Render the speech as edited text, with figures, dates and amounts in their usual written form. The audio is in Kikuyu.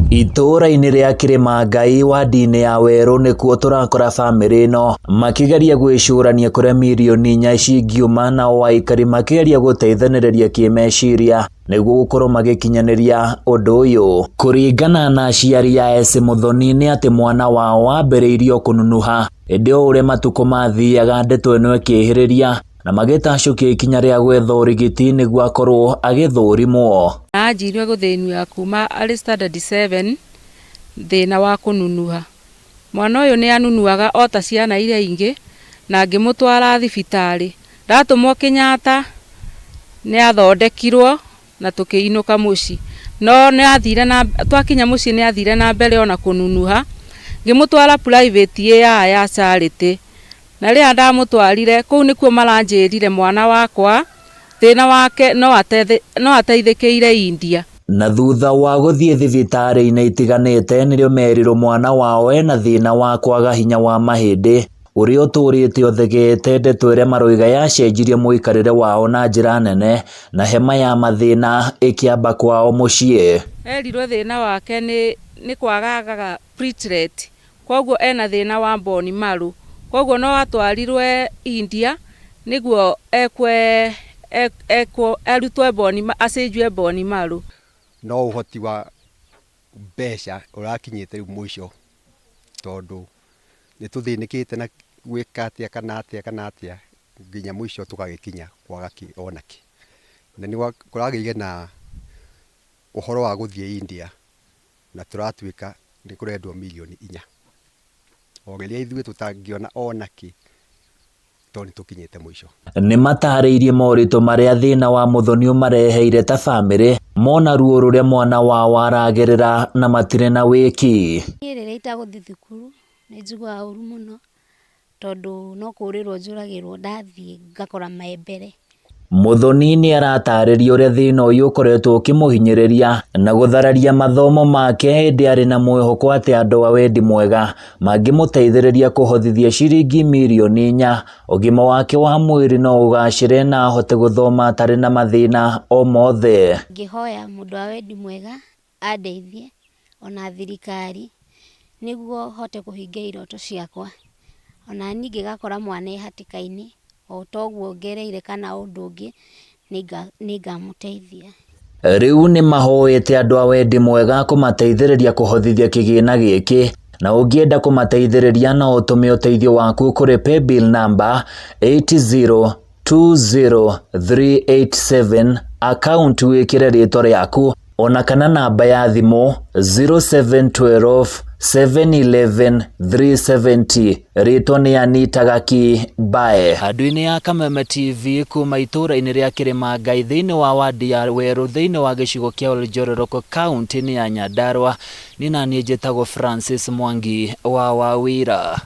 Itũra-inĩ rĩa Kĩrĩmangai wadi-inĩ ya Werũ nĩkuo tũrakora bamĩrĩ ĩno makĩgeria gwĩcũrania kũrĩa mirioni 4 cingiuma, nao aikari makĩgeria gũteithanĩrĩria kĩmeciria nĩguo gũkorwo magĩkinyanĩria ũndũ ũyũ. Kũringana na aciari a Ese Muthoni nĩ atĩ mwana wao wambĩrĩirio kũnunuha, ĩndĩ o ũrĩa matukũ mathiaga ndeto ĩno ĩkĩhĩrĩria na magĩtacũkia ikinya rĩa gwetha ũrigiti nĩguo akorwo agĩthũrimwo. Anjirie gũthĩnio kuma arĩ standard 7 thĩna wa kũnunuha. Mwana ũyũ nĩ anunuaga o ta ciana iria ingĩ na ngĩmũtwara thibitarĩ. Ndatũmwo Kenyatta nĩ athondekirwo na tũkĩinũka mũciĩ. No twakinya mũciĩ nĩ athire na mbere ona kũnunuha. Ngĩmũtwara private ya Charity. Na rĩrĩa ndamũtwarire kũu nĩkuo maranjĩrire mwana wakwa thĩna wake no ateithĩkĩire India. Na thutha wa gũthiĩ thibitarĩ-inĩ itiganĩte nĩrĩo merirwo mwana wao ena thĩna wa kwaga hinya wa mahĩndĩ ũrĩa ũtũrĩte ũthegete, ndeto ĩrĩa maroiga yacenjirie mũikarĩre wao na njĩra nene na hema ya mathĩna ĩkĩamba kwao mũciĩ. Erirwo thĩna wake nĩ kwagaga platelet, koguo ena thĩna wa bone marrow. Koguo no atwarirwe India nĩguo arutwe acenjue bone marrow. No ũhoti wa mbeca ũrakinyĩte rĩu mũico tondũ nĩtũthĩnĩkĩte na gwĩka atĩa kana atĩa nginya mũico tũgagĩkinya kwaga onaki. Na nĩ kũragĩire na ũhoro wa gũthiĩ India na tũratuĩka nĩ kũrendwo mirioni 4. Ogeria ithuĩ tũtangĩona onaki tondũ nĩtũkinyĩte mũico. Nĩ matarĩirie moritũ marĩa thĩna wa Muthoni ũmareheire ta bamĩrĩ, mona ruo rũrĩa mwana wao aragerera na matirĩ na wĩki. Rĩrĩa itagũthiĩ thukuru nĩ njiguaga ũru mũno tondũ no kũrĩrwo njũragĩrwo ndathiĩ ngakora maembere. Muthoni nĩ aratarĩria ũrĩa thĩna ũyũ ũkoretwo ũkĩmũhinyĩrĩria na gũthararia mathomo make, hĩndĩ arĩ na mwĩhoko atĩ andũ a wendi mwega mangĩmũteithĩrĩria kũhotithia ciringi mirioni 4, ũgima wake wa mwĩrĩ no ũgacĩre na ahote gũthoma atarĩ na mathĩna o mothe. Ngĩhoya mũndũ wa wendi mwega andeithie ona thirikari nĩguo hote kũhingia iroto ciakwa, ona ningĩ gakora mwana hatĩka-inĩ o toguo ngereire kana ũndũ ũngĩ nĩngamũteithia. Rĩu nĩ mahoete andũ a wendi mwega kũmateithĩrĩria kũhotithia kĩgĩna gĩkĩ, na ũngĩenda kũmateithĩrĩria no ũtũme ũteithio waku kũrĩ paybill number 8020387, account wĩkĩre rĩtwa rĩaku ona kana namba ya thimũ 0712711370, rĩtwa nĩ Anita Gaki Bae. Handũ-inĩ ya Kameme TV kuma itũra-inĩ rĩa Kĩrĩmangai thĩinĩ wa wadi ya Werũ thĩinĩ wa gĩcigo kĩa Oljororoko kaunti-inĩ ya Nyandarua, nĩ naniĩ njĩtagwo Francis Mwangi wa Wawira.